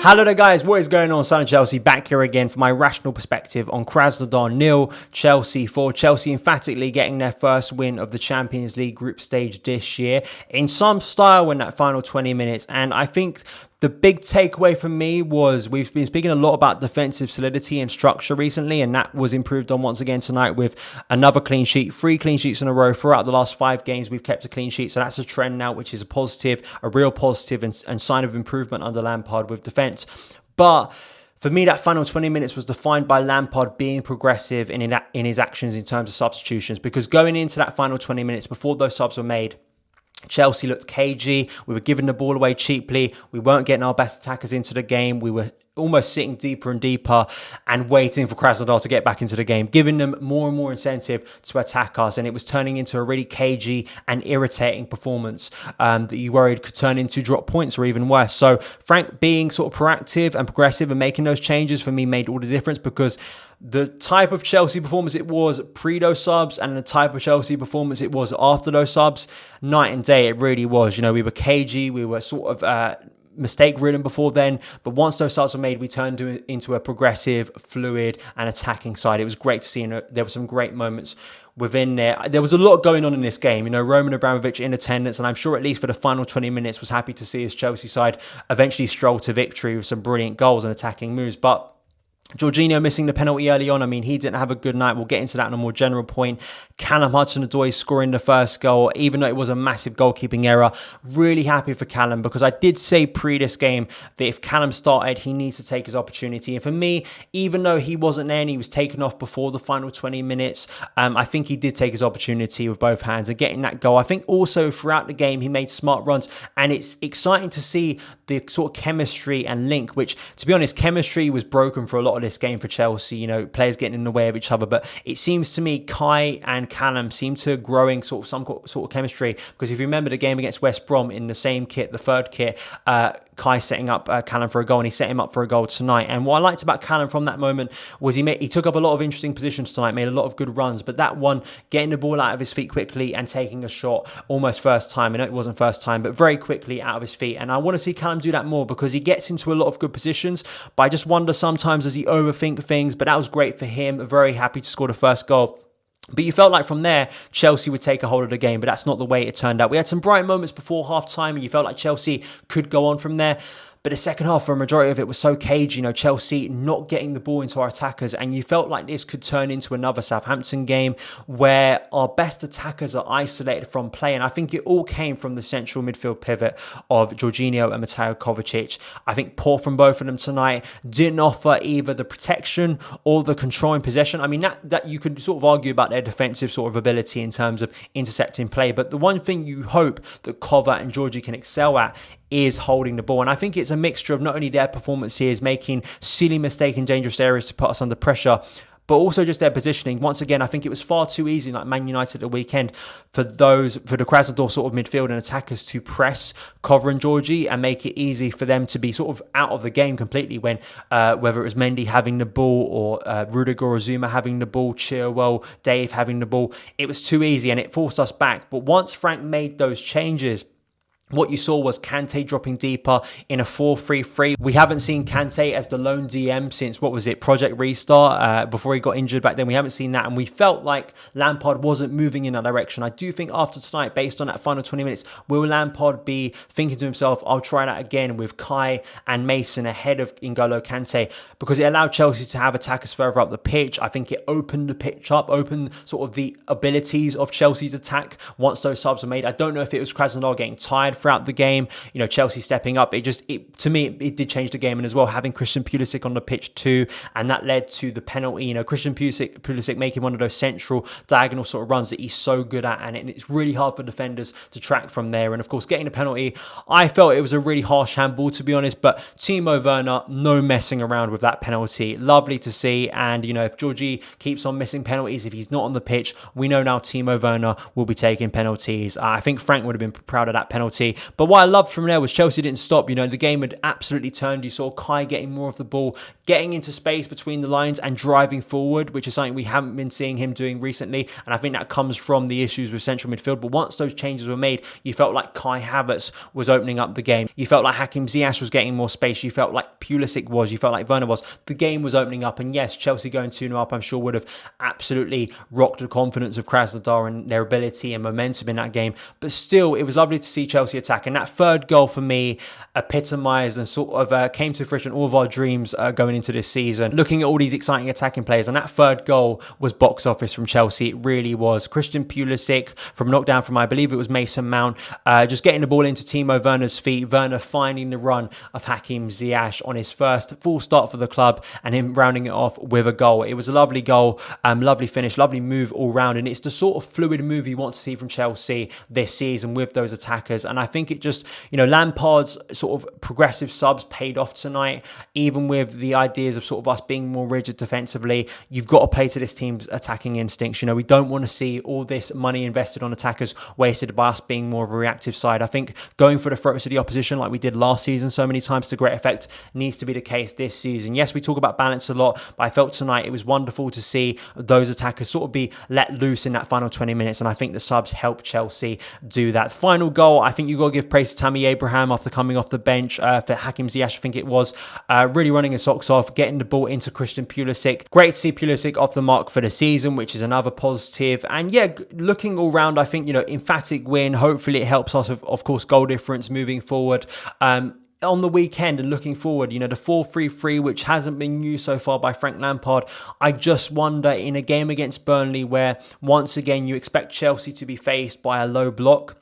Hello there guys, what is going on? Son of Chelsea back here again for my rational perspective on Krasnodar 0, Chelsea 4. Chelsea emphatically getting their first win of the Champions League group stage this year in some style in that final 20 minutes. And I think the big takeaway for me was we've been speaking a lot about defensive solidity and structure recently, and that was improved on once again tonight with another clean sheet, 3 clean sheets in a row. Throughout the last 5 games, we've kept a clean sheet. So that's a trend now, which is a positive, a real positive and sign of improvement under Lampard with defence. But for me, that final 20 minutes was defined by Lampard being progressive in his actions in terms of substitutions, because going into that final 20 minutes before those subs were made, Chelsea looked cagey. We were giving the ball away cheaply. We weren't getting our best attackers into the game. We were almost sitting deeper and deeper and waiting for Krasnodar to get back into the game, giving them more and more incentive to attack us. And it was turning into a really cagey and irritating performance that you worried could turn into drop points or even worse. So Frank being sort of proactive and progressive and making those changes for me made all the difference, because the type of Chelsea performance it was pre those subs and the type of Chelsea performance it was after those subs, night and day, it really was. You know, we were cagey, we were sort of mistake ridden before then, but once those subs were made, we turned into a progressive, fluid and attacking side. It was great to see, and there were some great moments within there. There was a lot going on in this game. You know, Roman Abramovich in attendance, and I'm sure at least for the final 20 minutes was happy to see his Chelsea side eventually stroll to victory with some brilliant goals and attacking moves. But Jorginho missing the penalty early on. I mean, he didn't have a good night. We'll get into that on a more general point. Callum Hudson-Odoi scoring the first goal, even though it was a massive goalkeeping error. Really happy for Callum, because I did say pre this game that if Callum started, he needs to take his opportunity. And for me, even though he wasn't there and he was taken off before the final 20 minutes, I think he did take his opportunity with both hands and getting that goal. I think also throughout the game, he made smart runs, and it's exciting to see the sort of chemistry and link, which, to be honest, chemistry was broken for a lot of this game for Chelsea. You know, players getting in the way of each other, but it seems to me Kai and Callum seem to growing some sort of chemistry, because if you remember the game against West Brom in the same kit, the third kit, Kai setting up Callum for a goal, and he set him up for a goal tonight. And what I liked about Callum from that moment was he took up a lot of interesting positions tonight, made a lot of good runs, but that one, getting the ball out of his feet quickly and taking a shot almost first time. I know it wasn't first time, but very quickly out of his feet. And I want to see Callum do that more, because he gets into a lot of good positions, but I just wonder sometimes, does he overthink things? But that was great for him. Very happy to score the first goal. But you felt like from there, Chelsea would take a hold of the game, but that's not the way it turned out. We had some bright moments before half-time, and you felt like Chelsea could go on from there. But the second half, for a majority of it, was so cagey. You know, Chelsea not getting the ball into our attackers. And you felt like this could turn into another Southampton game where our best attackers are isolated from play. And I think it all came from the central midfield pivot of Jorginho and Mateo Kovacic. I think poor from both of them tonight. Didn't offer either the protection or the control in possession. I mean, that you could sort of argue about their defensive sort of ability in terms of intercepting play. But the one thing you hope that Kova and Georgie can excel at is holding the ball. And I think it's a mixture of not only their performance here is making silly mistakes in dangerous areas to put us under pressure, but also just their positioning. Once again, I think it was far too easy, like Man United at the weekend, for the Krasnodar sort of midfield and attackers to press Kova and Georgie and make it easy for them to be sort of out of the game completely when, whether it was Mendy having the ball or Rudiger or Zuma having the ball, Chilwell, Dave having the ball. It was too easy and it forced us back. But once Frank made those changes, what you saw was Kante dropping deeper in a 4-3-3. We haven't seen Kante as the lone DM since, Project Restart, before he got injured back then. We haven't seen that, and we felt like Lampard wasn't moving in that direction. I do think after tonight, based on that final 20 minutes, will Lampard be thinking to himself, I'll try that again with Kai and Mason ahead of N'Golo Kante, because it allowed Chelsea to have attackers further up the pitch. I think it opened the pitch up, opened sort of the abilities of Chelsea's attack once those subs were made. I don't know if it was Krasnodar getting tired throughout the game, you know, Chelsea stepping up. To me, it did change the game, and as well having Christian Pulisic on the pitch too, and that led to the penalty. You know, Christian Pulisic making one of those central diagonal sort of runs that he's so good at, and it's really hard for defenders to track from there. And of course, getting the penalty, I felt it was a really harsh handball, to be honest. But Timo Werner, no messing around with that penalty. Lovely to see. And you know, if Georgie keeps on missing penalties, if he's not on the pitch, we know now Timo Werner will be taking penalties. I think Frank would have been proud of that penalty. opportunity. But what I loved from there was Chelsea didn't stop. You know, the game had absolutely turned. You saw Kai getting more of the ball, getting into space between the lines and driving forward, which is something we haven't been seeing him doing recently. And I think that comes from the issues with central midfield. But once those changes were made, you felt like Kai Havertz was opening up the game. You felt like Hakim Ziyech was getting more space. You felt like Pulisic was. You felt like Werner was. The game was opening up. And yes, Chelsea going 2-0 up, I'm sure would have absolutely rocked the confidence of Krasnodar and their ability and momentum in that game. But still, it was lovely to see Chelsea attack. And that third goal for me epitomised and sort of came to fruition all of our dreams going into this season. Looking at all these exciting attacking players, and that third goal was box office from Chelsea. It really was. Christian Pulisic from knockdown from, I believe it was Mason Mount, just getting the ball into Timo Werner's feet. Werner finding the run of Hakim Ziyech on his first full start for the club and him rounding it off with a goal. It was a lovely goal, lovely finish, lovely move all round, and it's the sort of fluid move you want to see from Chelsea this season with those attackers. And I think it just, you know, Lampard's sort of progressive subs paid off tonight, even with the ideas of sort of us being more rigid defensively. You've got to play to this team's attacking instincts. You know, we don't want to see all this money invested on attackers wasted by us being more of a reactive side. I think going for the throats of the opposition like we did last season so many times to great effect needs to be the case this season. Yes, we talk about balance a lot, but I felt tonight it was wonderful to see those attackers sort of be let loose in that final 20 minutes, and I think the subs helped Chelsea do that. Final goal, I think you've got to give praise to Tammy Abraham after coming off the bench for Hakim Ziyech, I think it was, really running his socks off, getting the ball into Christian Pulisic. Great to see Pulisic off the mark for the season, which is another positive. And yeah, looking all round, I think, you know, emphatic win. Hopefully it helps us, of course, goal difference moving forward. On the weekend and looking forward, you know, the 4-3-3, which hasn't been used so far by Frank Lampard. I just wonder, in a game against Burnley where once again you expect Chelsea to be faced by a low block,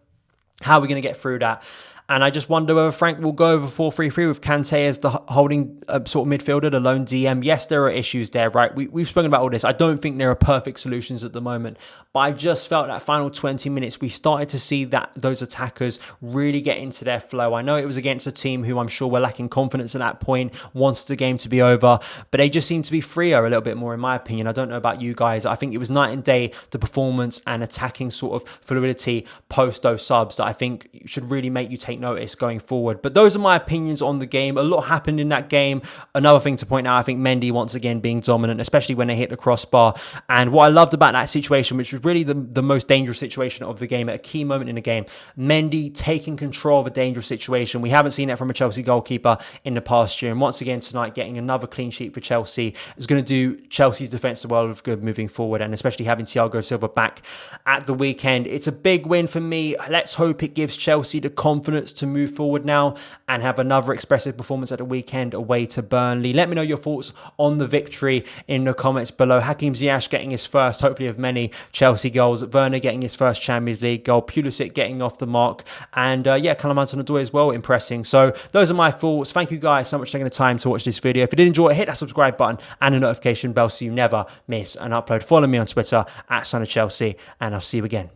how are we going to get through that? And I just wonder whether Frank will go over 4-3-3 with Kante as the holding sort of midfielder, the lone DM. Yes, there are issues there, right? We've spoken about all this. I don't think there are perfect solutions at the moment. But I just felt that final 20 minutes, we started to see that those attackers really get into their flow. I know it was against a team who I'm sure were lacking confidence at that point, wants the game to be over. But they just seem to be freer a little bit more, in my opinion. I don't know about you guys. I think it was night and day, the performance and attacking sort of fluidity post those subs that I think should really make you take notice going forward. But those are my opinions on the game. A lot happened in that game. Another thing to point out, I think Mendy once again being dominant, especially when they hit the crossbar. And what I loved about that situation, which was really the most dangerous situation of the game at a key moment in the game, Mendy taking control of a dangerous situation. We haven't seen that from a Chelsea goalkeeper in the past year. And once again tonight, getting another clean sheet for Chelsea is going to do Chelsea's defence the world of good moving forward. And especially having Thiago Silva back at the weekend. It's a big win for me. Let's hope it gives Chelsea the confidence to move forward now and have another expressive performance at the weekend away to Burnley. Let me know your thoughts on the victory in the comments below. Hakim Ziyech getting his first, hopefully of many, Chelsea goals. Werner getting his first Champions League goal. Pulisic getting off the mark. And yeah, Callum Hudson-Odoi as well, impressing. So those are my thoughts. Thank you guys so much for taking the time to watch this video. If you did enjoy it, hit that subscribe button and the notification bell so you never miss an upload. Follow me on Twitter @SonofChelsea, and I'll see you again.